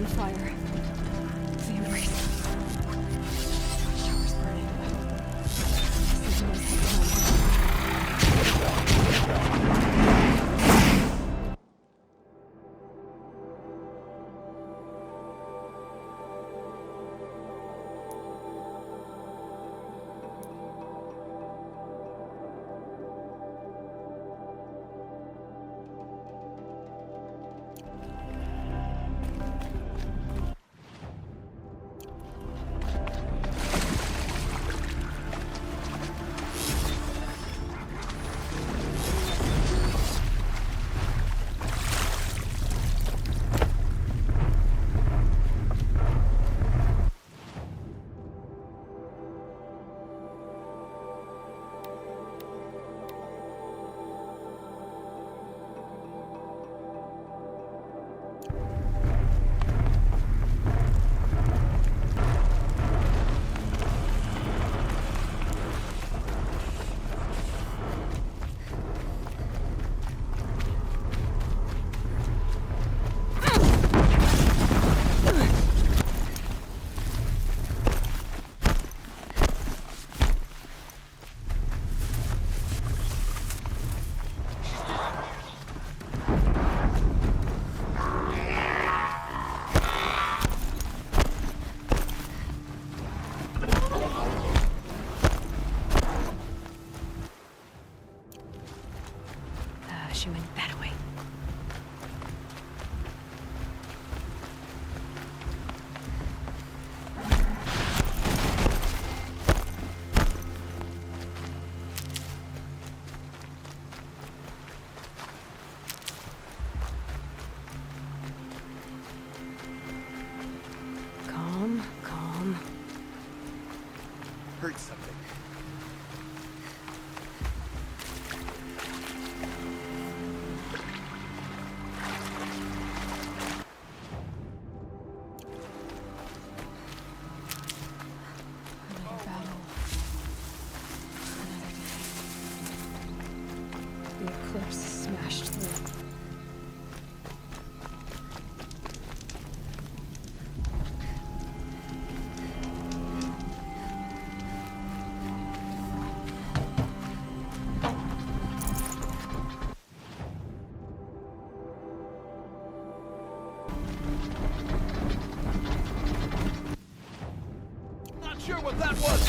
on fire. The embrace. Shower's burning. Sometimes I she went that way. Calm, calm. Heard something. Another battle. Another day. The eclipse smashed through. Not sure what that was.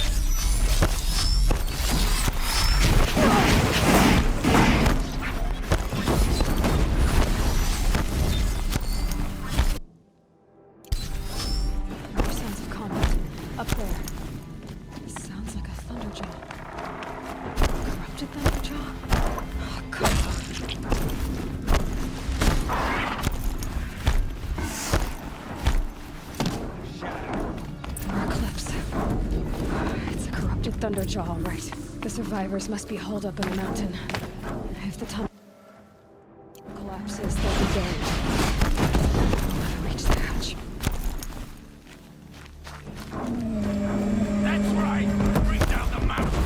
More sounds of combat. Up there. Sounds like a thunderjaw. Corrupted thunderjaw? Oh, God. More eclipse. It's a corrupted thunderjaw, all right. The survivors must be holed up in the mountain. If the tunnel collapses, they'll be buried. I'll never reach the hatch. That's right. Bring down the mountain.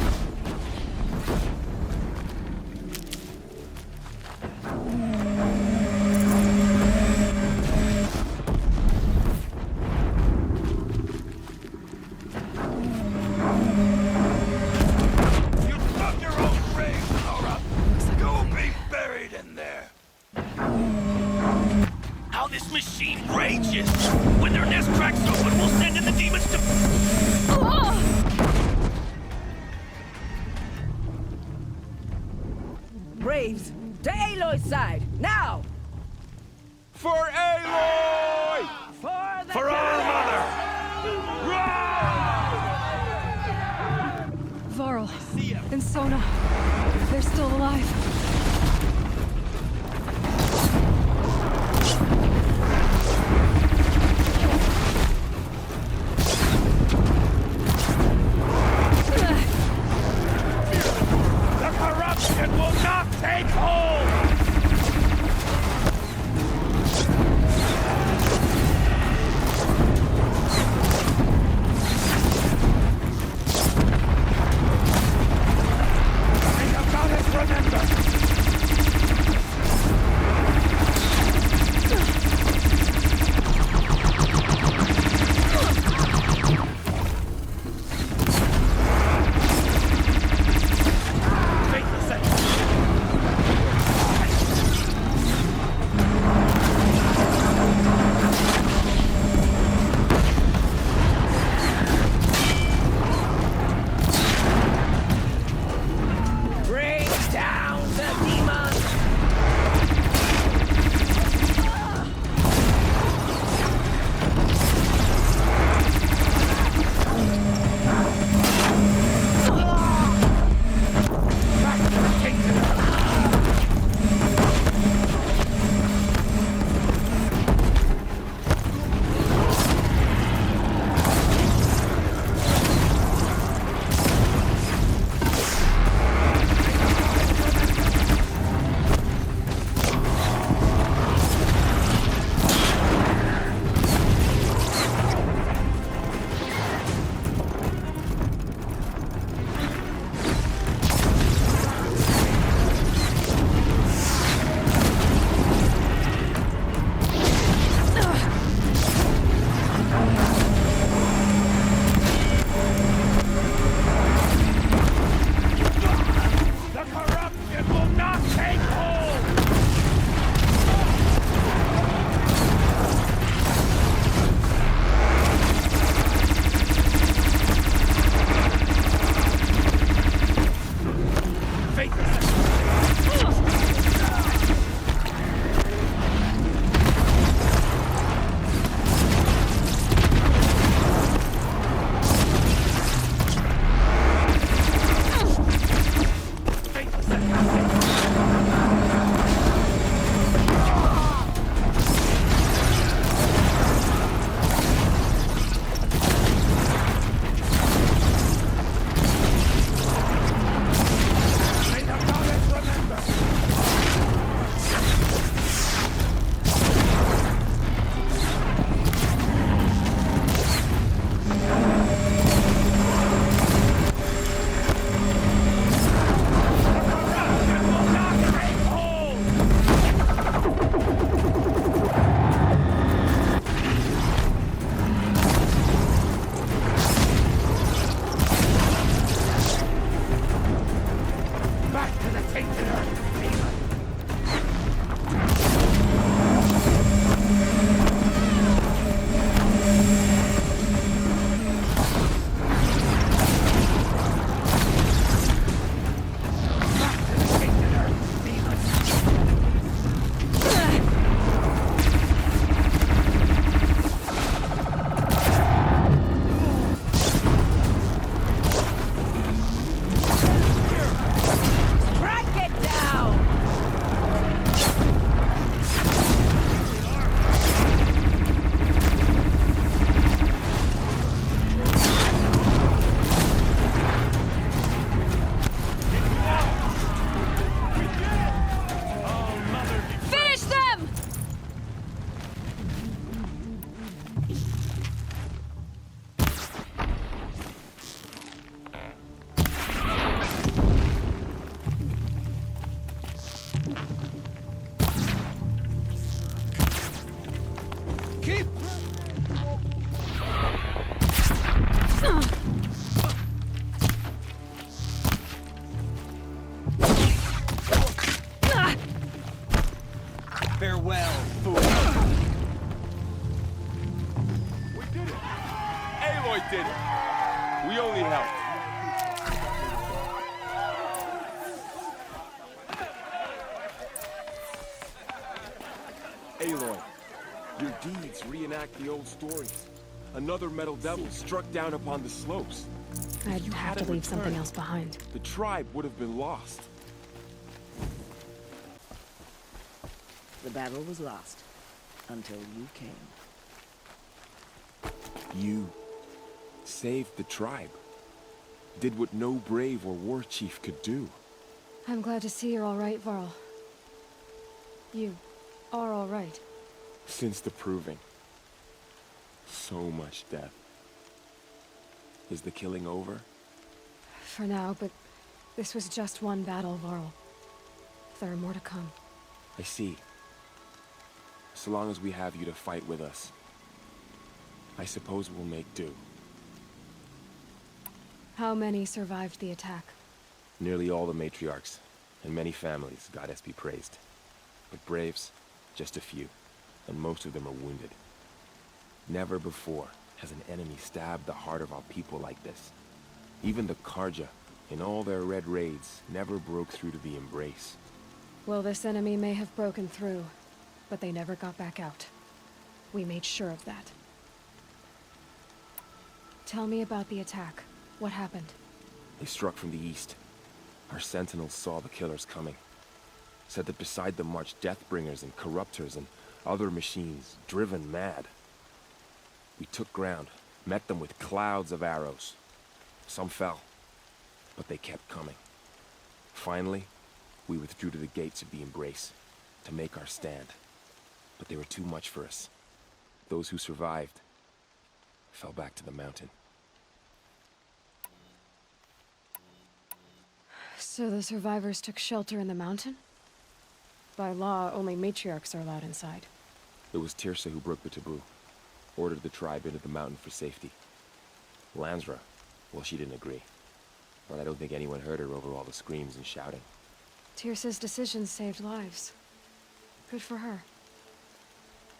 You dug your own grave, Laura. You'll be buried in there. How this machine rages! When their nest cracks open, we'll send in the demons to... Braves, to Aloy's side, now! For Aloy! For the For our mother! Varl and Sona. They're still alive. The corruption will not take hold! Think about it, remember! reenact the old stories. Another metal devil struck down upon the slopes. I'd You have to hadn't leave something returned. else behind. The tribe would have been lost. The battle was lost until you came. You saved the tribe. Did what no brave or war chief could do. I'm glad to see you're all right, Varl. You are all right. Since the proving. So much death. Is the killing over? For now, but this was just one battle, Varl. There are more to come. I see. So long as we have you to fight with us, I suppose we'll make do. How many survived the attack? Nearly all the matriarchs, and many families, goddess be praised. But braves, just a few, and most of them are wounded. Never before has an enemy stabbed the heart of our people like this. Even the Karja, in all their red raids, never broke through to the embrace. Well, this enemy may have broken through, but they never got back out. We made sure of that. Tell me about the attack. What happened? They struck from the east. Our sentinels saw the killers coming. Said that beside them marched Deathbringers and Corruptors and other machines, driven mad. We took ground, met them with clouds of arrows. Some fell, but they kept coming. Finally, we withdrew to the gates of the embrace, to make our stand. But they were too much for us. Those who survived fell back to the mountain. So the survivors took shelter in the mountain? By law, only matriarchs are allowed inside. It was Tirsa who broke the taboo, ordered the tribe into the mountain for safety. Lansra, well, she didn't agree. But I don't think anyone heard her over all the screams and shouting. Tirsa's decision saved lives. Good for her.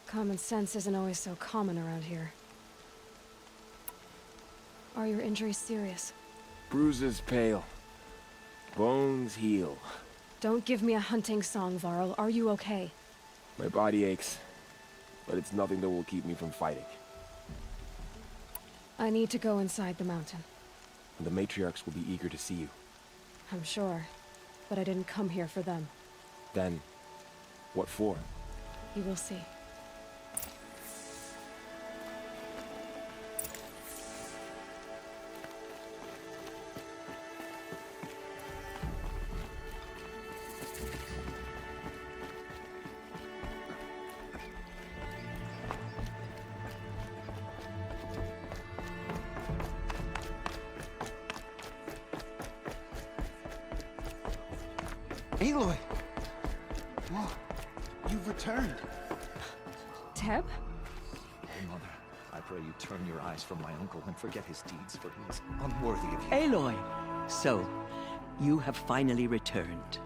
Common sense isn't always so common around here. Are your injuries serious? Bruises pale. Bones heal. Don't give me a hunting song, Varl. Are you okay? My body aches, but it's nothing that will keep me from fighting. I need to go inside the mountain. And the matriarchs will be eager to see you. I'm sure, but I didn't come here for them. Then, what for? You will see. Aloy! Whoa, you've returned. Teb? Oh, Mother, I pray you turn your eyes from my uncle and forget his deeds, for he is unworthy of you. Aloy! So, you have finally returned.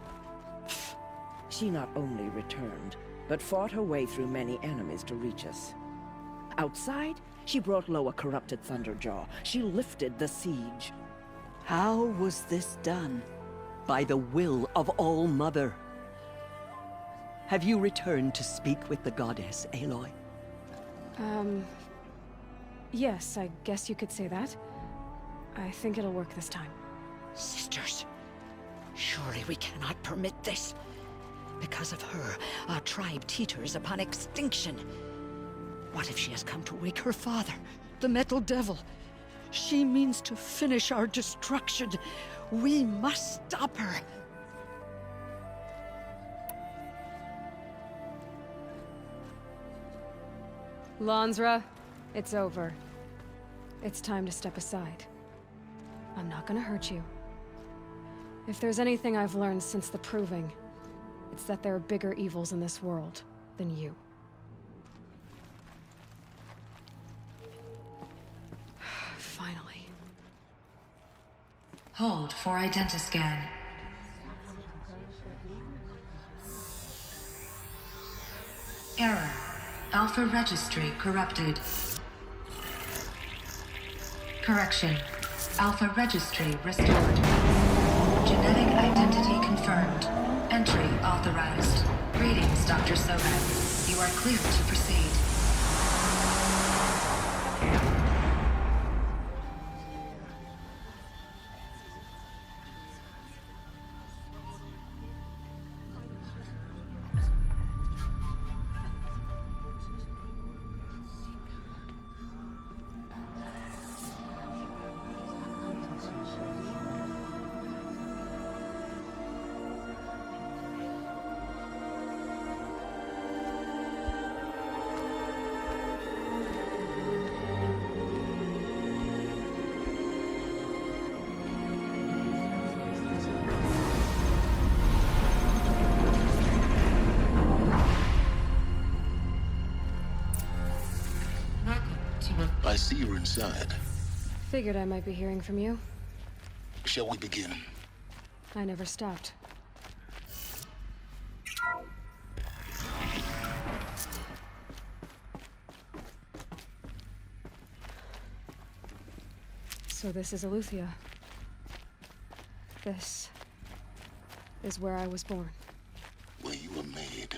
She not only returned, but fought her way through many enemies to reach us. Outside, she brought low a corrupted Thunderjaw. She lifted the siege. How was this done? By the will of All-Mother. Have you returned to speak with the goddess, Aloy? Yes, I guess you could say that. I think it'll work this time. Sisters, surely we cannot permit this. Because of her, our tribe teeters upon extinction. What if she has come to wake her father, the Metal Devil? She means to finish our destruction. We must stop her. Lansra, it's over. It's time to step aside. I'm not gonna hurt you. If there's anything I've learned since the Proving, it's that there are bigger evils in this world than you. Finally. Hold for identiscan. Error. Alpha registry corrupted. Correction. Alpha registry restored. Genetic identity confirmed. Entry authorized. Greetings, Dr. Sogan. You are clear to proceed. see you're inside. Figured I might be hearing from you. Shall we begin? I never stopped. So this is Aletheia. This is where I was born. Where you were made.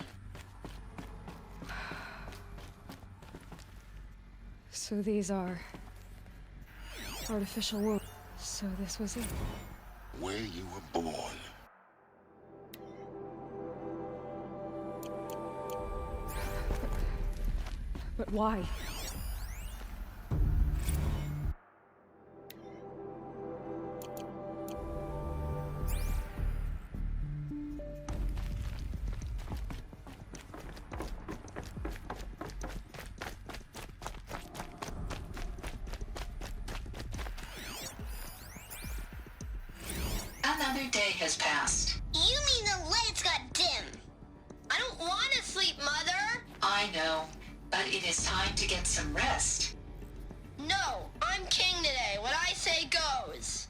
So these are artificial wounds. So this was it. Where you were born. But why? Another day has passed. You mean the lights got dim? I don't want to sleep, Mother! I know, but it is time to get some rest. No, I'm king today. What I say goes.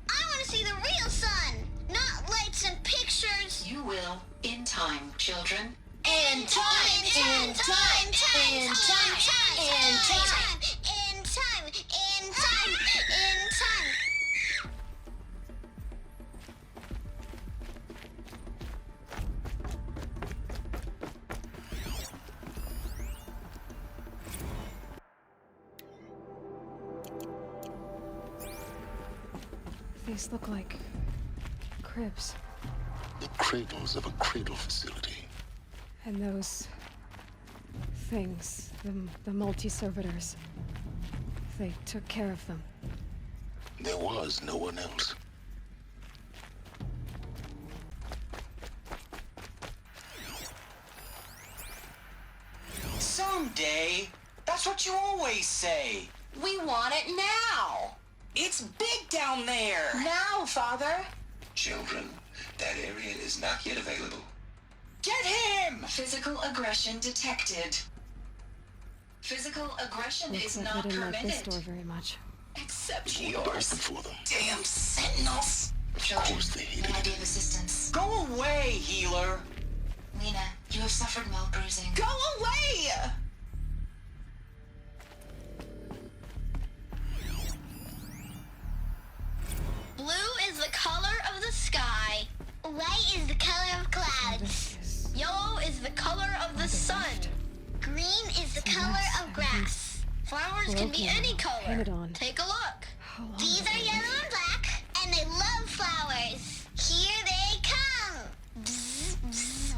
I want to see the real sun, not lights and pictures. You will, in time, children. In time, in time, in time, in time, in time, in time, in time, in time. These look like cribs. The cradles of a cradle facility. And those things, the multi-servitors, they took care of them. There was no one else. Someday. That's what you always say. We want it now. It's big down there. Now, Father. Children, that area is not yet available. Get him! Physical aggression detected. Physical aggression Looks is like not they didn't like this permitted. door very much. Except We open yours. for them. Damn sentinels. Children, course they hated may I it. be of assistance? Go away, healer. Lena, you have suffered mild bruising. Go away! Blue is the color of the sky. White is the color of clouds. This is Yellow is the color of the sun. Green is the color of grass. Flowers can be any color. painted on. Take a look. How long These have are they yellow and black, and they love flowers. Here they come. Bzz, bzz,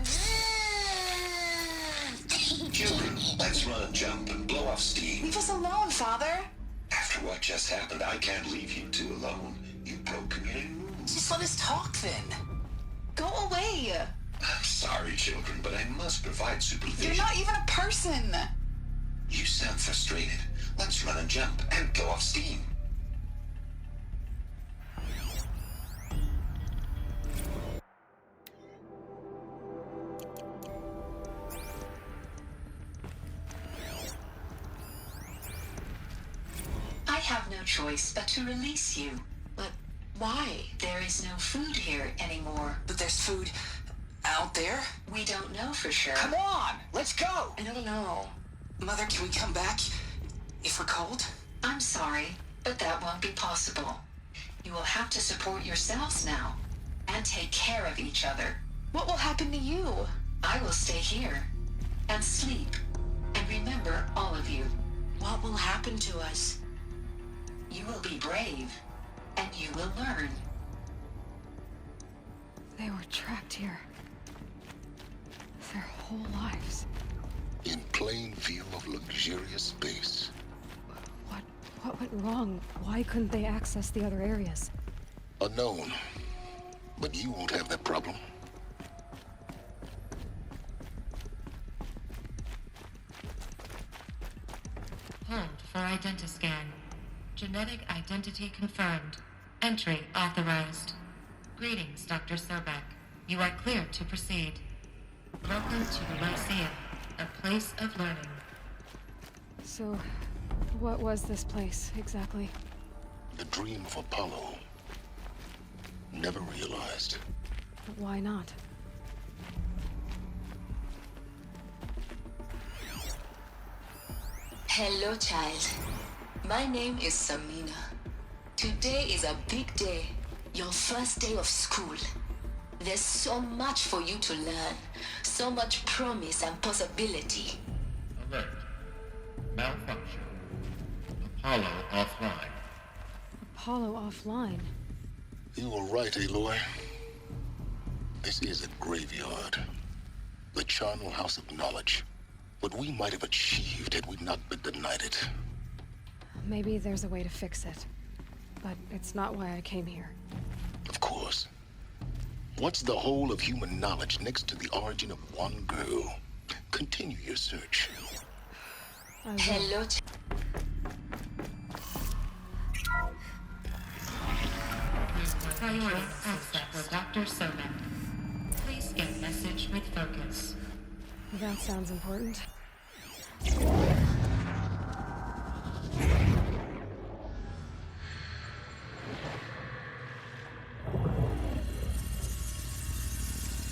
bzz. Children, let's run and jump and blow off steam. Leave us alone, Father. After what just happened, I can't leave you two alone. You broke community rules. Just let us talk then. Go away. I'm sorry, children, but I must provide supervision. You're not even a person. You sound frustrated. Let's run and jump and blow off steam. I have no choice but to release you. But why? There is no food here anymore. But there's food out there. We don't know for sure. Come on, let's go. I don't know. Mother, can we come back if we're cold? I'm sorry, but that won't be possible. You will have to support yourselves now and take care of each other. What will happen to you? I will stay here and sleep and remember all of you. What will happen to us? You will be brave and you will learn. They were trapped here. Their whole lives. In plain view of luxurious space. What went wrong? Why couldn't they access the other areas? Unknown. But you won't have that problem. Hold for identiscan. Genetic identity confirmed. Entry authorized. Greetings, Dr. Sobek. You are cleared to proceed. Welcome to the Lyceum, a place of learning. So, What was this place, exactly? The dream of Apollo. Never realized. But why not? Hello, child. My name is Samina. Today is a big day. Your first day of school. There's so much for you to learn. So much promise and possibility. Alert. Malfunction. Apollo offline. Apollo offline? You were right, Aloy. This is a graveyard. The charnel house of knowledge. What we might have achieved had we not been denied it. Maybe there's a way to fix it. But it's not why I came here. Of course. What's the whole of human knowledge next to the origin of one girl? Continue your search. Hello. Priority access for Dr. Sobek. Please get message with focus. That sounds important.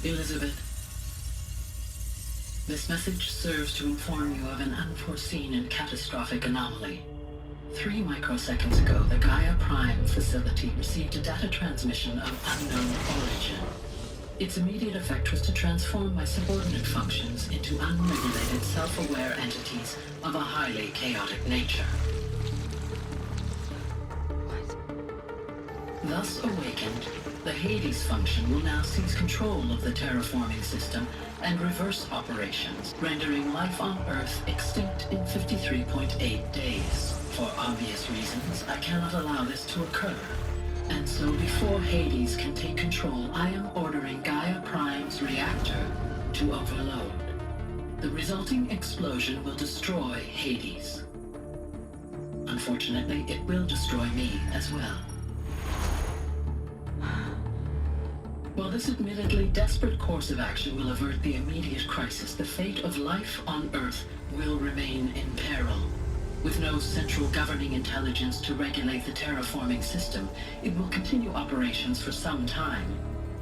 Elizabeth, this message serves to inform you of an unforeseen and catastrophic anomaly. 3 microseconds ago, the Gaia Prime facility received a data transmission of unknown origin. Its immediate effect was to transform my subordinate functions into unregulated, self-aware entities of a highly chaotic nature. Thus awakened, the Hades function will now seize control of the terraforming system and reverse operations, rendering life on Earth extinct in 53.8 days. For obvious reasons, I cannot allow this to occur. And so before Hades can take control, I am ordering Gaia Prime's reactor to overload. The resulting explosion will destroy Hades. Unfortunately, it will destroy me as well. While this admittedly desperate course of action will avert the immediate crisis, the fate of life on Earth will remain in peril. With no central governing intelligence to regulate the terraforming system, it will continue operations for some time,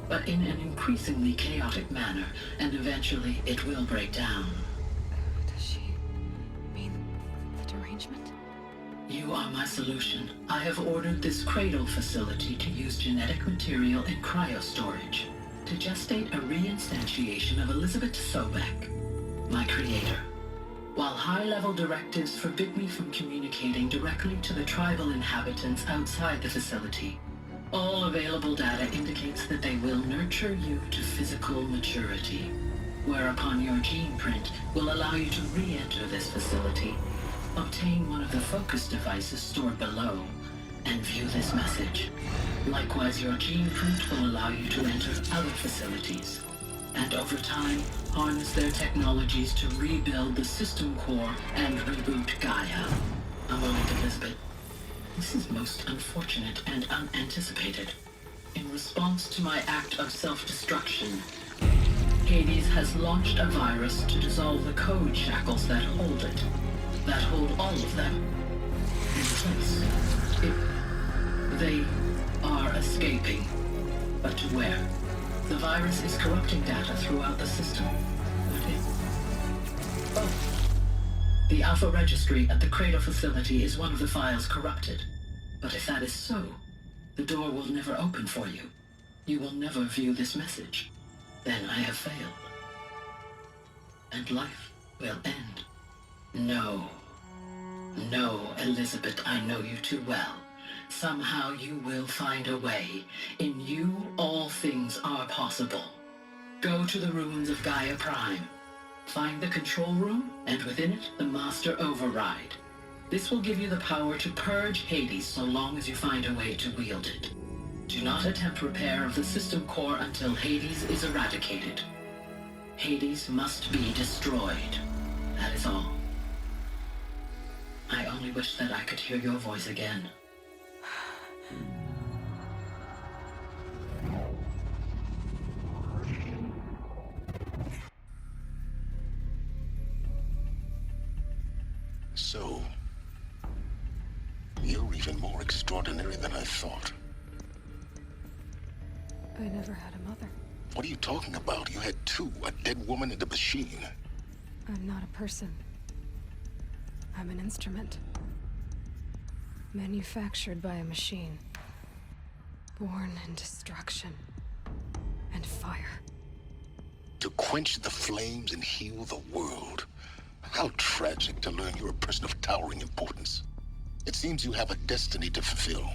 but in an increasingly chaotic manner, and eventually it will break down. Does she mean the derangement? You are my solution. I have ordered this cradle facility to use genetic material in cryostorage to gestate a reinstantiation of Elizabeth Sobek, my creator. While high-level directives forbid me from communicating directly to the tribal inhabitants outside the facility, all available data indicates that they will nurture you to physical maturity, whereupon your gene print will allow you to re-enter this facility, obtain one of the focus devices stored below, and view this message. Likewise, your gene print will allow you to enter other facilities, and over time, harness their technologies to rebuild the system core and reboot Gaia. A moment, Elizabeth. This is most unfortunate and unanticipated. In response to my act of self-destruction, Hades has launched a virus to dissolve the code shackles that hold it, that hold all of them in place. They are escaping, but to where? The virus is corrupting data throughout the system. What if? Oh. The Alpha Registry at the Cradle facility is one of the files corrupted. But if that is so, the door will never open for you. You will never view this message. Then I have failed. And life will end. No. No, Elizabeth, I know you too well. Somehow you will find a way. In you, all things are possible. Go to the ruins of Gaia Prime. Find the control room, and within it, the Master Override. This will give you the power to purge Hades so long as you find a way to wield it. Do not attempt repair of the system core until Hades is eradicated. Hades must be destroyed. That is all. I only wish that I could hear your voice again. So, extraordinary than I thought. I never had a mother. What are you talking about? You had two, a dead woman and a machine. I'm not a person. I'm an instrument. Manufactured by a machine. Born in destruction and fire. To quench the flames and heal the world. How tragic to learn you're a person of towering importance. It seems you have a destiny to fulfill.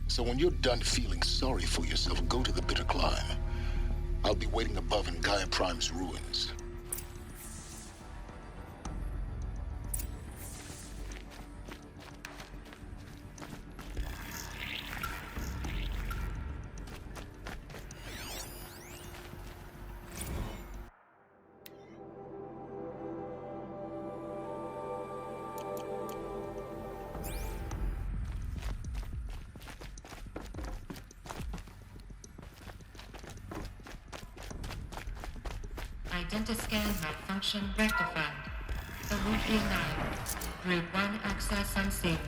So when you're done feeling sorry for yourself, go to the bitter climb. I'll be waiting above in Gaia Prime's ruins. Identiscan malfunction rectified. Solution 9. Group 1 access unsealed.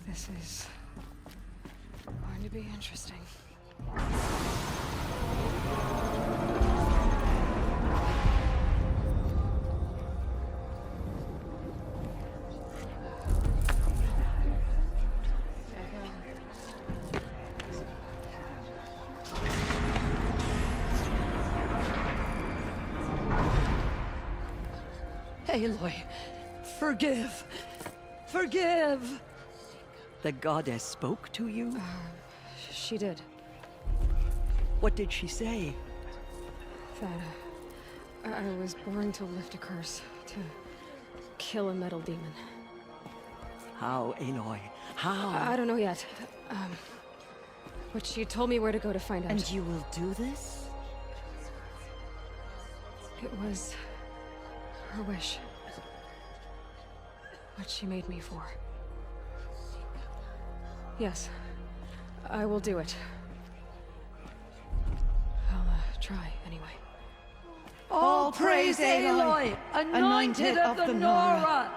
This is going to be interesting. Aloy, forgive! Forgive! The goddess spoke to you? She did. What did she say? That I was born to lift a curse, to kill a metal demon. How, Aloy? How? I don't know yet. But she told me where to go to find out. And you will do this? It was her wish. What she made me for. Yes, I will do it. I'll try anyway. All praise Aloy, anointed of the Nora!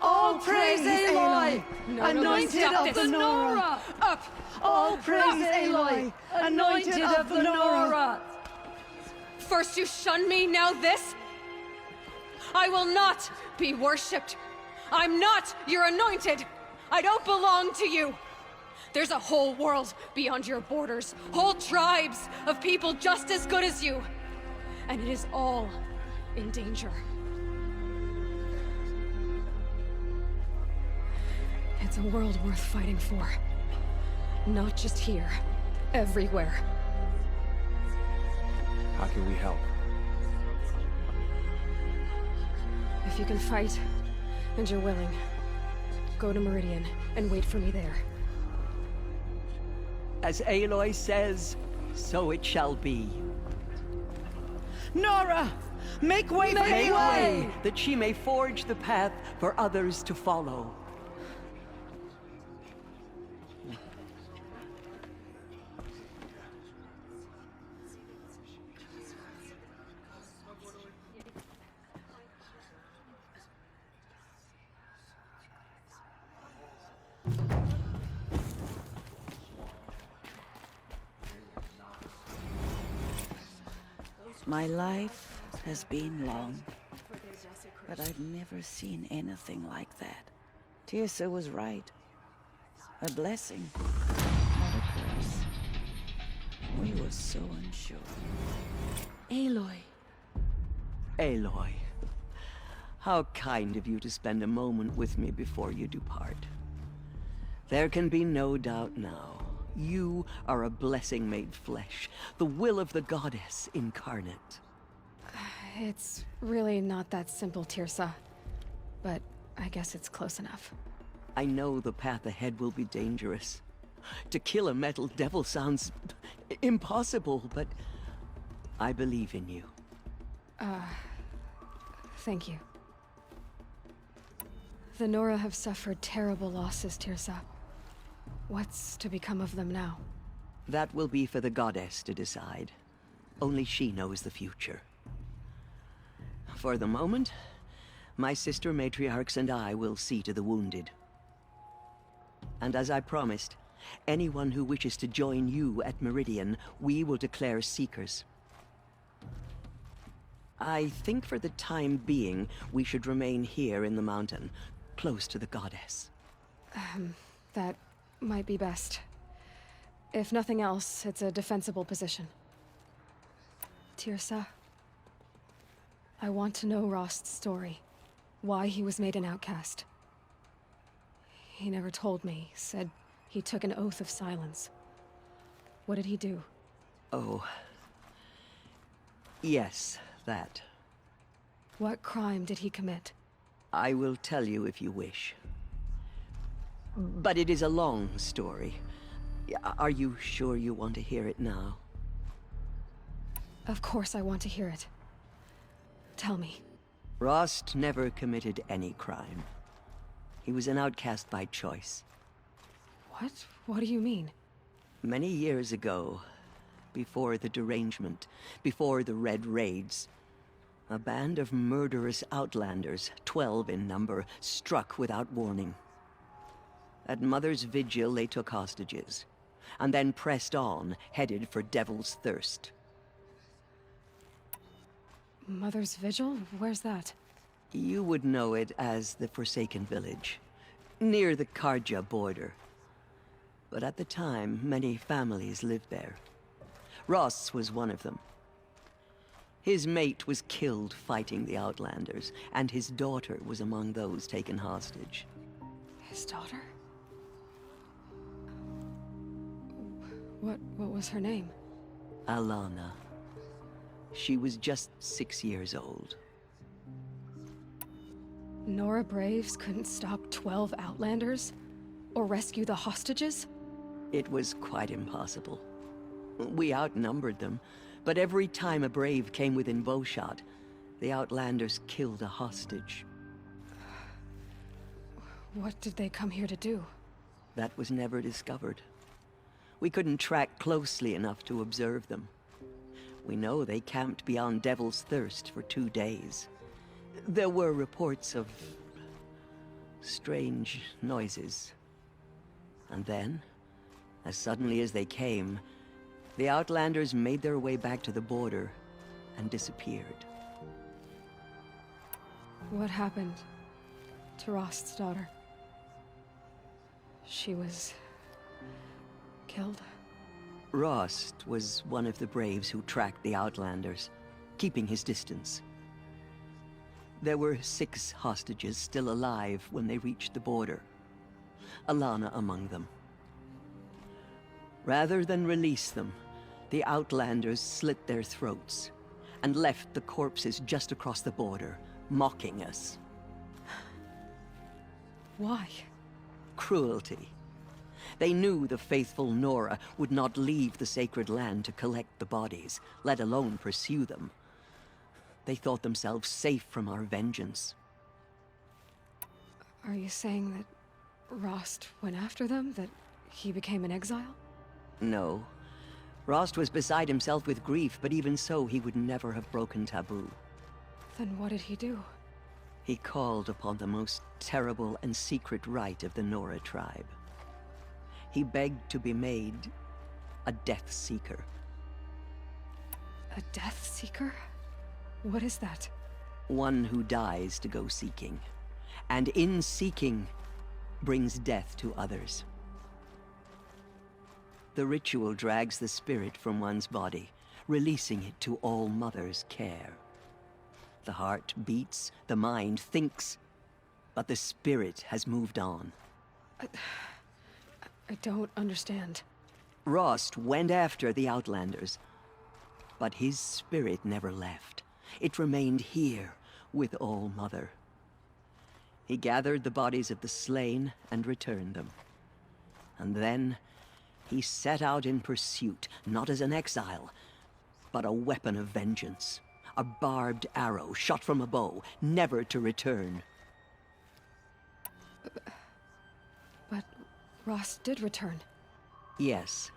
All praise Aloy, anointed of the Nora! Up! All praise Aloy, anointed of the Nora! First you shun me, now this? I will not be worshipped. I'm not your anointed. I don't belong to you. There's a whole world beyond your borders, whole tribes of people just as good as you. And it is all in danger. It's a world worth fighting for. Not just here, everywhere. How can we help? If you can fight, and you're willing, go to Meridian and wait for me there. As Aloy says, so it shall be. Nora! Make way for Aloy! That she may forge the path for others to follow. My life has been long, but I've never seen anything like that. Tirsa was right. A blessing, not a curse. We were so unsure. Aloy. Aloy, how kind of you to spend a moment with me before you depart. There can be no doubt now. You are a blessing made flesh, the will of the goddess incarnate. It's really not that simple, Tirsa. But I guess it's close enough. I know the path ahead will be dangerous. To kill a metal devil sounds impossible, but I believe in you. Thank you. The Nora have suffered terrible losses, Tirsa. What's to become of them now? That will be for the goddess to decide. Only she knows the future. For the moment, my sister matriarchs and I will see to the wounded. And as I promised, anyone who wishes to join you at Meridian, we will declare seekers. I think for the time being, we should remain here in the mountain, close to the goddess. That might be best. If nothing else, it's a defensible position. Tirsa, I want to know Rost's story. Why he was made an outcast. He never told me, said he took an oath of silence. What did he do? Oh. Yes, that. What crime did he commit? I will tell you if you wish. But it is a long story. Are you sure you want to hear it now? Of course I want to hear it. Tell me. Rost never committed any crime. He was an outcast by choice. What? What do you mean? Many years ago, before the derangement, before the Red Raids, a band of murderous outlanders, 12 in number, struck without warning. At Mother's Vigil, they took hostages, and then pressed on, headed for Devil's Thirst. Mother's Vigil? Where's that? You would know it as the Forsaken Village, near the Karja border. But at the time, many families lived there. Rost's was one of them. His mate was killed fighting the Outlanders, and his daughter was among those taken hostage. His daughter? What was her name? Alana. She was just 6 years old. Nora Braves couldn't stop 12 Outlanders? Or rescue the hostages? It was quite impossible. We outnumbered them, but every time a Brave came within bowshot, the Outlanders killed a hostage. What did they come here to do? That was never discovered. We couldn't track closely enough to observe them. We know they camped beyond Devil's Thirst for 2 days. There were reports of strange noises. And then, as suddenly as they came, the Outlanders made their way back to the border and disappeared. What happened to Rost's daughter? She was killed? Rost was one of the Braves who tracked the Outlanders, keeping his distance. There were 6 hostages still alive when they reached the border. Alana among them. Rather than release them, the Outlanders slit their throats and left the corpses just across the border, mocking us. Why? Cruelty. They knew the faithful Nora would not leave the sacred land to collect the bodies, let alone pursue them. They thought themselves safe from our vengeance. Are you saying that Rost went after them? That he became an exile? No. Rost was beside himself with grief, but even so, he would never have broken taboo. Then what did he do? He called upon the most terrible and secret rite of the Nora tribe. He begged to be made a Death Seeker. A Death Seeker? What is that? One who dies to go seeking, and in seeking, brings death to others. The ritual drags the spirit from one's body, releasing it to All Mother's care. The heart beats, the mind thinks, but the spirit has moved on. I don't understand. Rost went after the Outlanders, but his spirit never left. It remained here with All Mother. He gathered the bodies of the slain and returned them. And then he set out in pursuit, not as an exile, but a weapon of vengeance. A barbed arrow shot from a bow, never to return. But Rost did return. Yes.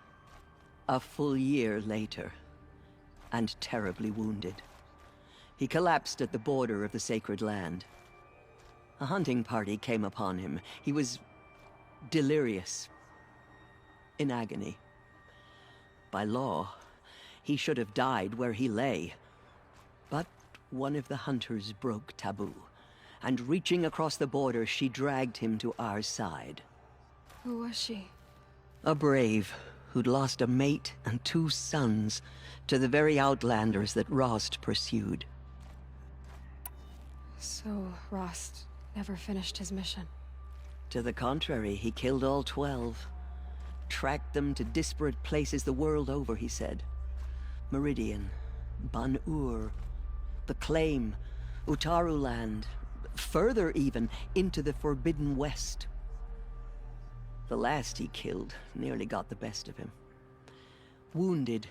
A full year later. And terribly wounded. He collapsed at the border of the sacred land. A hunting party came upon him. He was delirious. In agony. By law, he should have died where he lay. But one of the hunters broke taboo, and reaching across the border, she dragged him to our side. Who was she? A brave who'd lost a mate and 2 sons to the very outlanders that Rost pursued. So, Rost never finished his mission. To the contrary, he killed all 12. Tracked them to disparate places the world over, he said. Meridian, Ban-Ur, the Claim, Utaru Land, further even, into the Forbidden West. The last he killed nearly got the best of him. Wounded,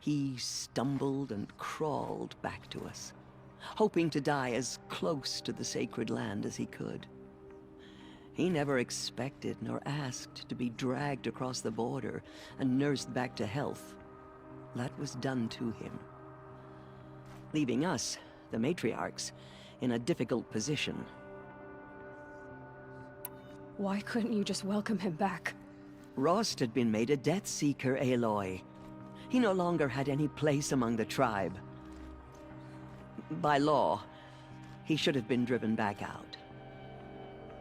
he stumbled and crawled back to us, hoping to die as close to the sacred land as he could. He never expected nor asked to be dragged across the border and nursed back to health. That was done to him. Leaving us, the matriarchs, in a difficult position. Why couldn't you just welcome him back? Rost had been made a Death Seeker, Aloy. He no longer had any place among the tribe. By law, he should have been driven back out.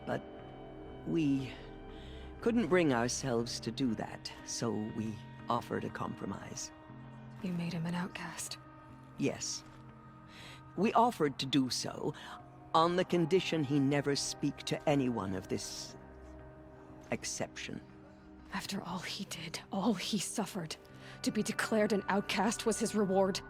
But we couldn't bring ourselves to do that, so we offered a compromise. You made him an outcast. Yes. We offered to do so, on the condition he never speak to anyone of this exception. After all he did, all he suffered, to be declared an outcast was his reward.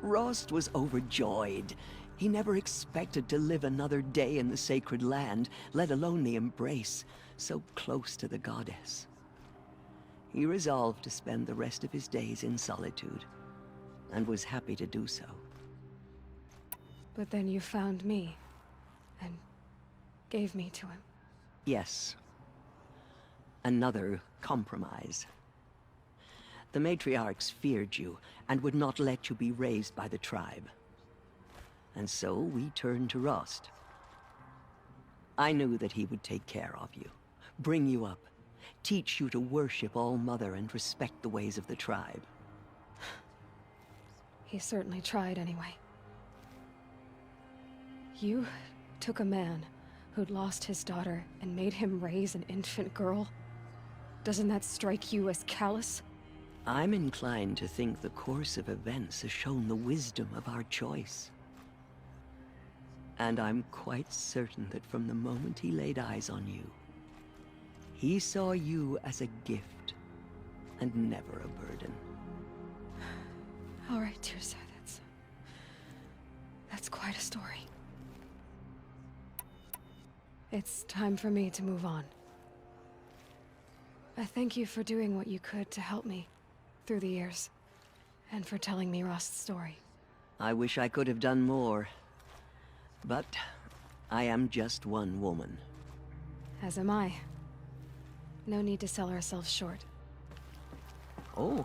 Rost was overjoyed. He never expected to live another day in the sacred land, let alone the embrace, so close to the goddess. He resolved to spend the rest of his days in solitude, and was happy to do so. But then you found me, and gave me to him. Yes. Another compromise. The matriarchs feared you, and would not let you be raised by the tribe. And so we turned to Rost. I knew that he would take care of you, bring you up, teach you to worship All-Mother and respect the ways of the tribe. He certainly tried anyway. You took a man who'd lost his daughter and made him raise an infant girl? Doesn't that strike you as callous? I'm inclined to think the course of events has shown the wisdom of our choice. And I'm quite certain that from the moment he laid eyes on you, he saw you as a gift, and never a burden. All right, Tirsa, that's quite a story. It's time for me to move on. I thank you for doing what you could to help me through the years, and for telling me Rost's story. I wish I could have done more, but I am just one woman. As am I. No need to sell ourselves short. Oh,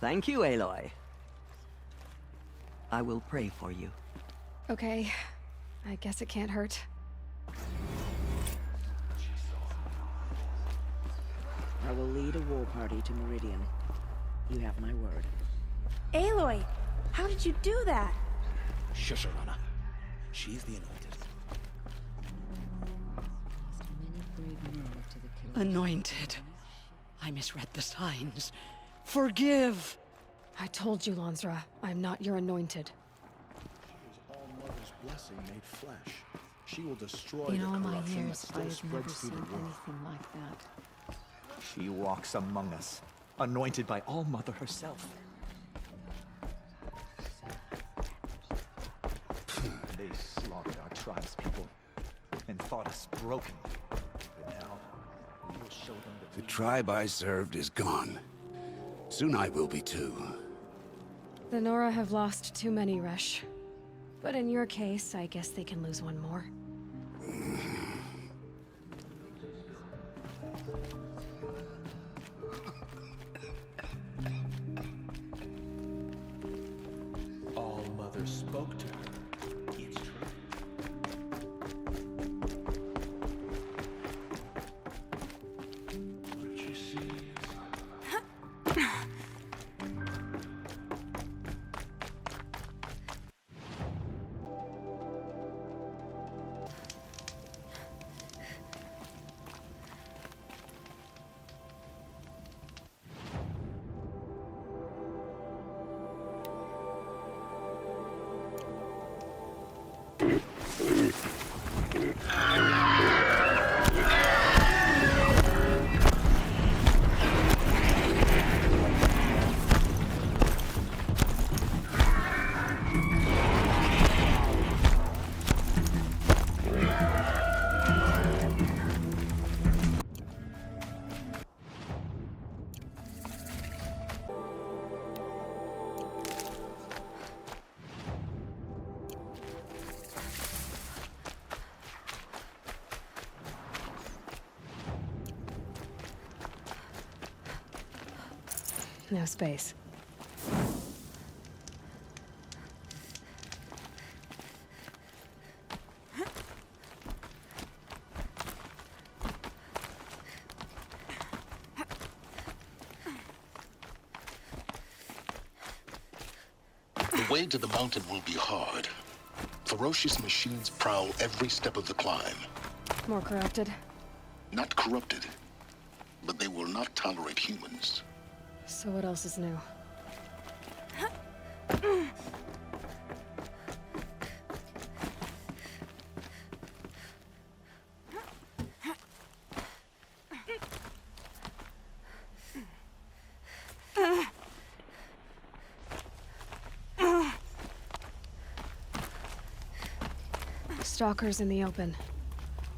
thank you, Aloy. I will pray for you. Okay, I guess it can't hurt. I will lead a war party to Meridian. You have my word. Aloy, how did you do that? Shush her, Anna. She's the anointed. Anointed. I misread the signs. Forgive! I told you, Lansra, I'm not your anointed. She is All-Mother's blessing made flesh. She will destroy In the all my corruption that years, still I have never spreads through seen the world. anything like that. She walks among us, anointed by All-Mother herself. They slaughtered our tribe's people and thought us broken. But now, we will show them that The tribe I served is gone. Soon I will be too. The Nora have lost too many, Resh. But in your case, I guess they can lose one more. Thunder spoke to her. It's true. What you see is... No space. The way to the mountain will be hard. Ferocious machines prowl every step of the climb. More corrupted? Not corrupted, but they will not tolerate humans. So what else is new? Stalkers in the open.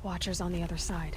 Watchers on the other side.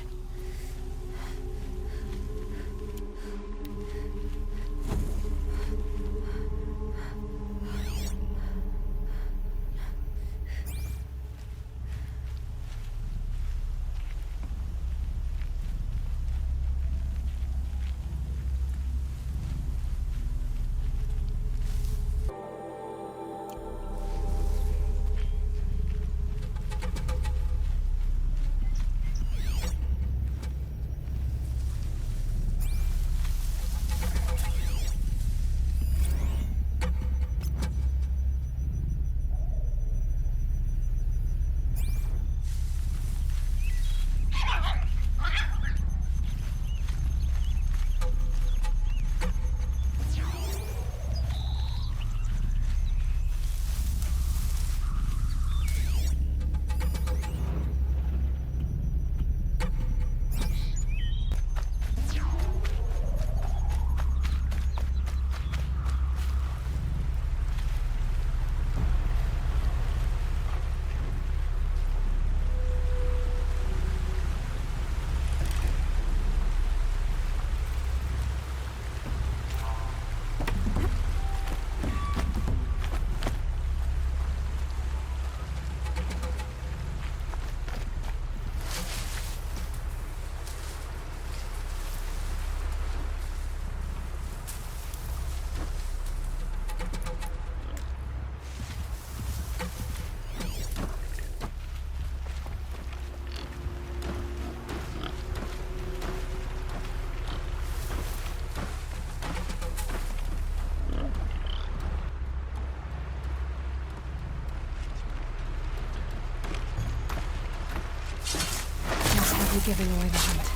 Giving away the hunt.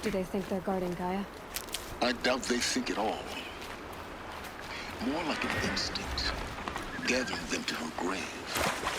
Do they think they're guarding Gaia? I doubt they think at all. More like an instinct, gathering them to her grave.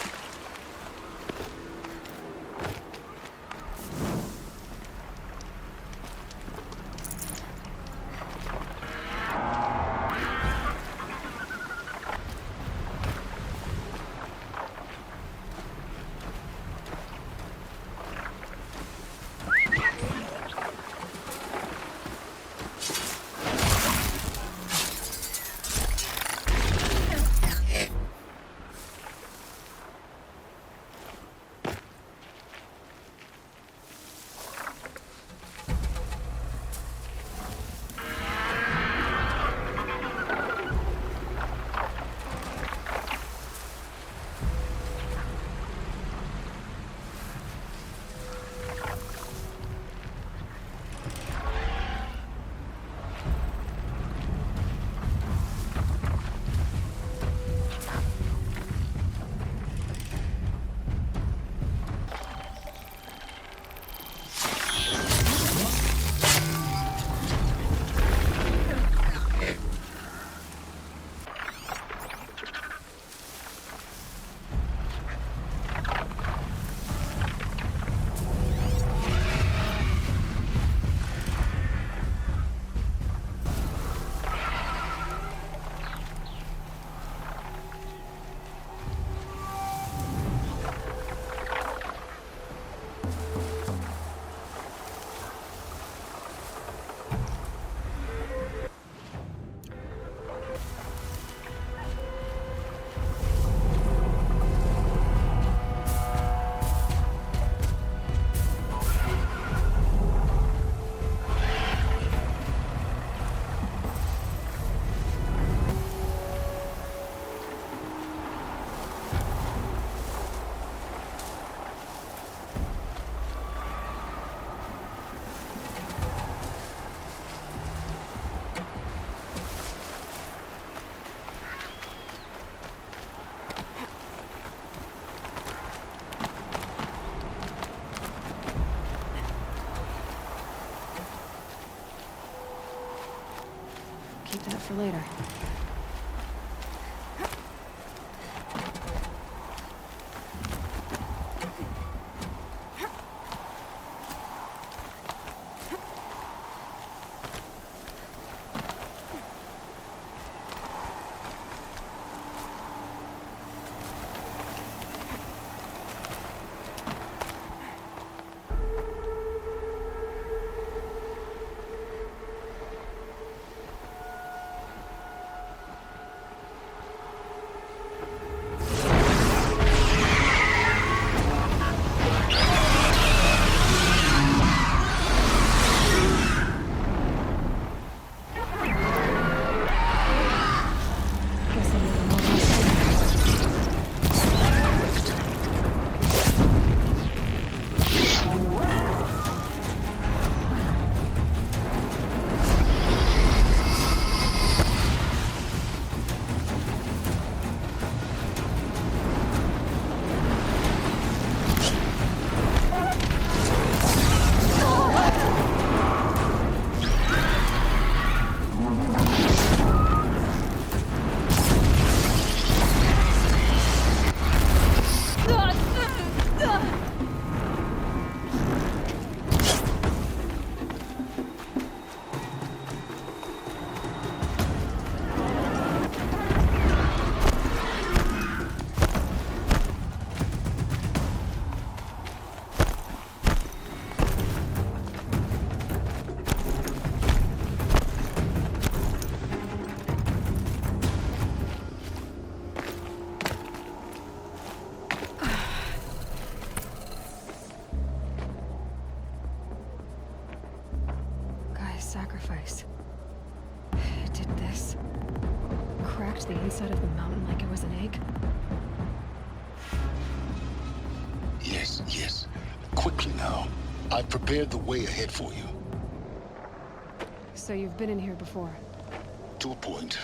Keep that for later. Sacrifice. It did this. Cracked the inside of the mountain like it was an egg. Yes, yes. Quickly now. I've prepared the way ahead for you. So you've been in here before? To a point.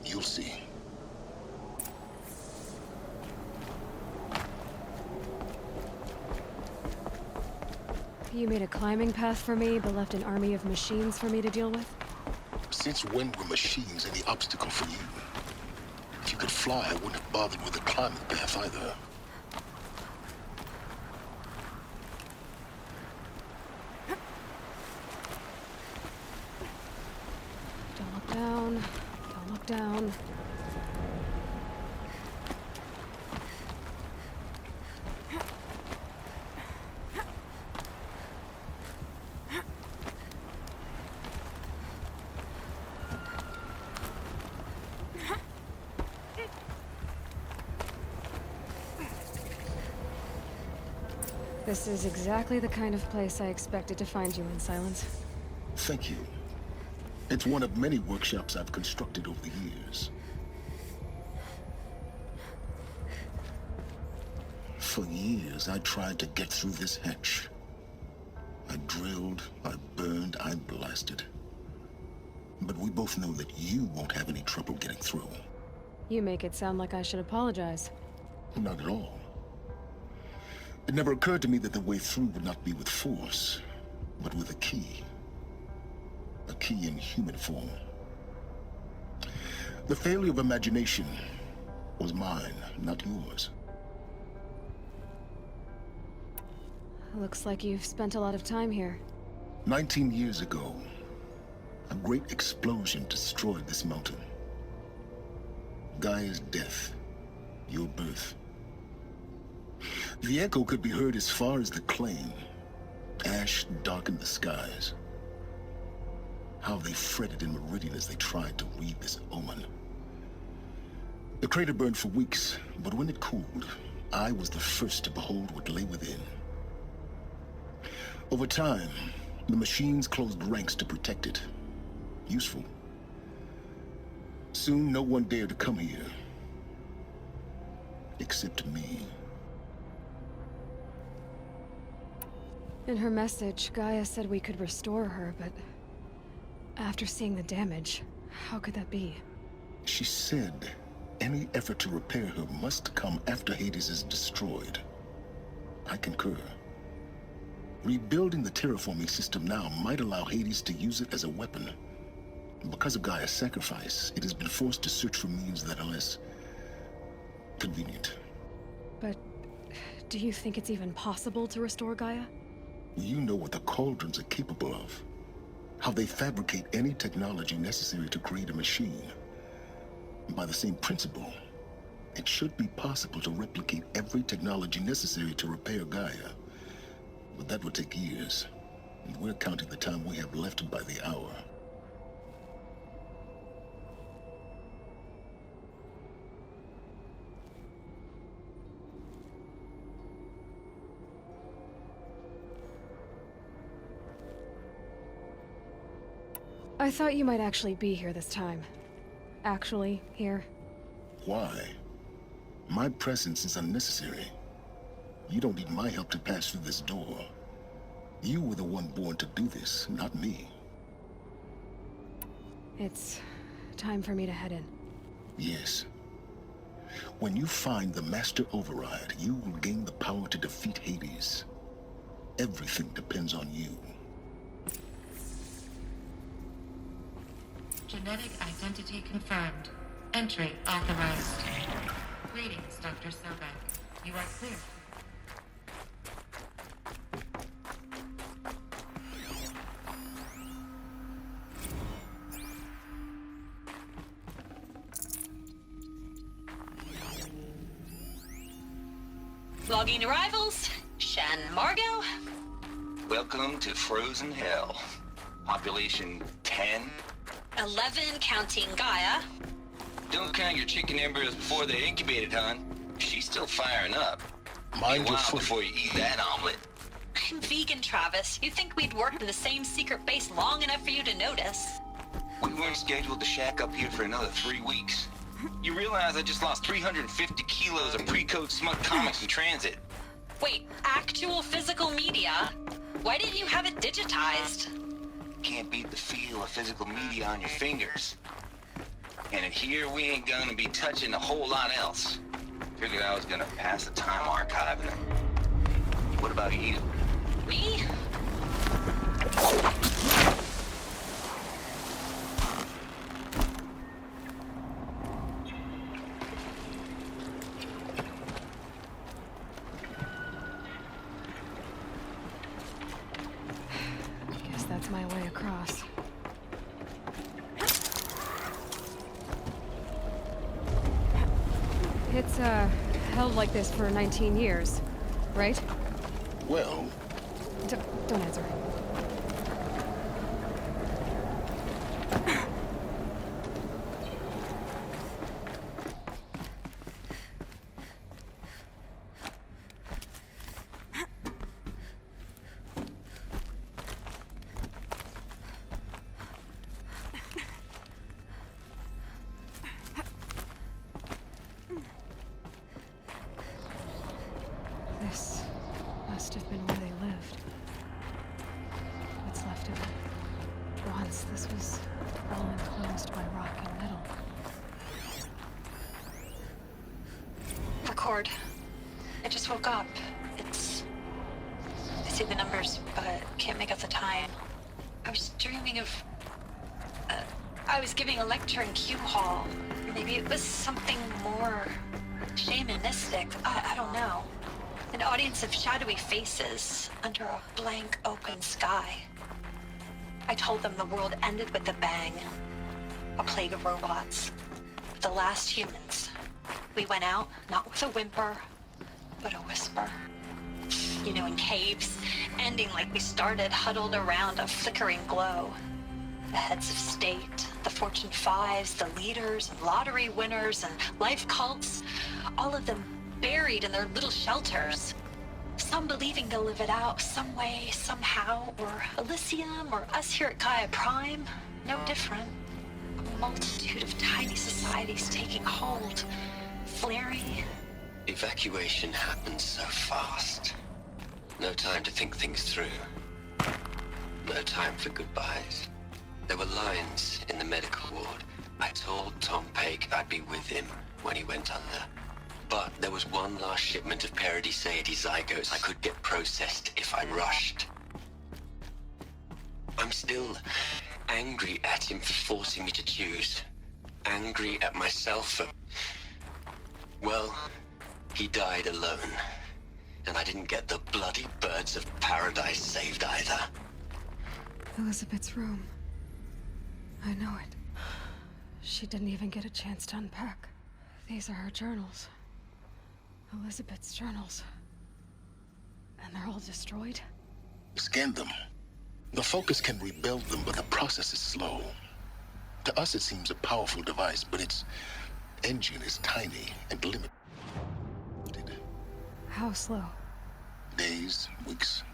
You'll see. You made a climbing path for me, but left an army of machines for me to deal with? Since when were machines any obstacle for you? If you could fly, I wouldn't have bothered with the climbing path either. Don't look down. Don't look down. This is exactly the kind of place I expected to find you in, Silence. Thank you. It's one of many workshops I've constructed over the years. For years, I tried to get through this hatch. I drilled, I burned, I blasted. But we both know that you won't have any trouble getting through. You make it sound like I should apologize. Not at all. It never occurred to me that the way through would not be with force, but with a key. A key in human form. The failure of imagination was mine, not yours. Looks like you've spent a lot of time here. 19 years ago, a great explosion destroyed this mountain. Gaia's death, your birth. The echo could be heard as far as the claim. Ash darkened the skies. How they fretted in Meridian as they tried to read this omen. The crater burned for weeks, but when it cooled, I was the first to behold what lay within. Over time, the machines closed ranks to protect it. Useful. Soon, no one dared to come here. Except me. In her message, Gaia said we could restore her, but after seeing the damage, how could that be? She said any effort to repair her must come after Hades is destroyed. I concur. Rebuilding the terraforming system now might allow Hades to use it as a weapon. Because of Gaia's sacrifice, it has been forced to search for means that are less convenient. But do you think it's even possible to restore Gaia? You know what the Cauldrons are capable of. How they fabricate any technology necessary to create a machine. By the same principle, it should be possible to replicate every technology necessary to repair Gaia. But that would take years, and we're counting the time we have left by the hour. I thought you might actually be here this time. Actually, here. Why? My presence is unnecessary. You don't need my help to pass through this door. You were the one born to do this, not me. It's time for me to head in. Yes. When you find the Master Override, you will gain the power to defeat Hades. Everything depends on you. Genetic identity confirmed. Entry authorized. Greetings, Dr. Sobek. You are clear. Logging arrivals. Shan Margot. Welcome to Frozen Hell. Population 10. 11 counting Gaia. Don't count your chicken embryos before they're incubated, hon. She's still firing up. Mind Be a your while foot. before you eat that omelet. I'm vegan, Travis. You think we'd worked in the same secret base long enough for you to notice? We weren't scheduled to shack up here for another 3 weeks. You realize I just lost 350 kilos of pre-code smut comics in transit. Wait, actual physical media? Why didn't you have it digitized? Can't beat the feel of physical media on your fingers. And in here, we ain't gonna be touching a whole lot else. Figured I was gonna pass the time archiving them. What about you? Me? that's my way across. It's, held like this for 19 years, right? Well... Don't answer. This must have been where they lived. What's left of it. Once this was all enclosed by rock and metal. Record. I just woke up. I see the numbers, but can't make out the time. I was dreaming of... I was giving a lecture in Q Hall. Maybe it was something more shamanistic. I don't know. An audience of shadowy faces under a blank open sky. I told them the world ended with a bang. A plague of robots. The last humans. We went out, not with a whimper, but a whisper. You know, in caves, ending like we started, huddled around a flickering glow. The heads of state, the Fortune 5s, the leaders, and lottery winners, and life cults, all of them buried in their little shelters. Some believing they'll live it out some way, somehow, or Elysium, or us here at Gaia Prime. No different. A multitude of tiny societies taking hold, flaring. Evacuation happens so fast. No time to think things through. No time for goodbyes. There were lines in the medical ward. I told Tom Pake I'd be with him when he went under. But there was one last shipment of Paradiseidae zygotes I could get processed if I rushed. I'm still angry at him for forcing me to choose. Angry at myself for... Well, he died alone. And I didn't get the bloody birds of paradise saved either. Elizabeth's room. I know it. She didn't even get a chance to unpack. These are her journals. Elizabeth's journals. And they're all destroyed? Scan them. The Focus can rebuild them, but the process is slow. To us it seems a powerful device, but its engine is tiny and limited. How slow? Days, weeks,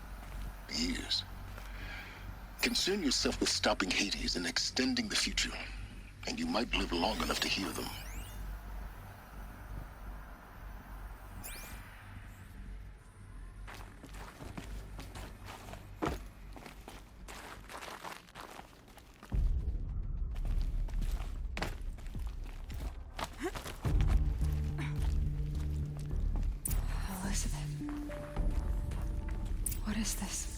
years. Concern yourself with stopping Hades and extending the future, and you might live long enough to hear them. Elizabeth. What is this?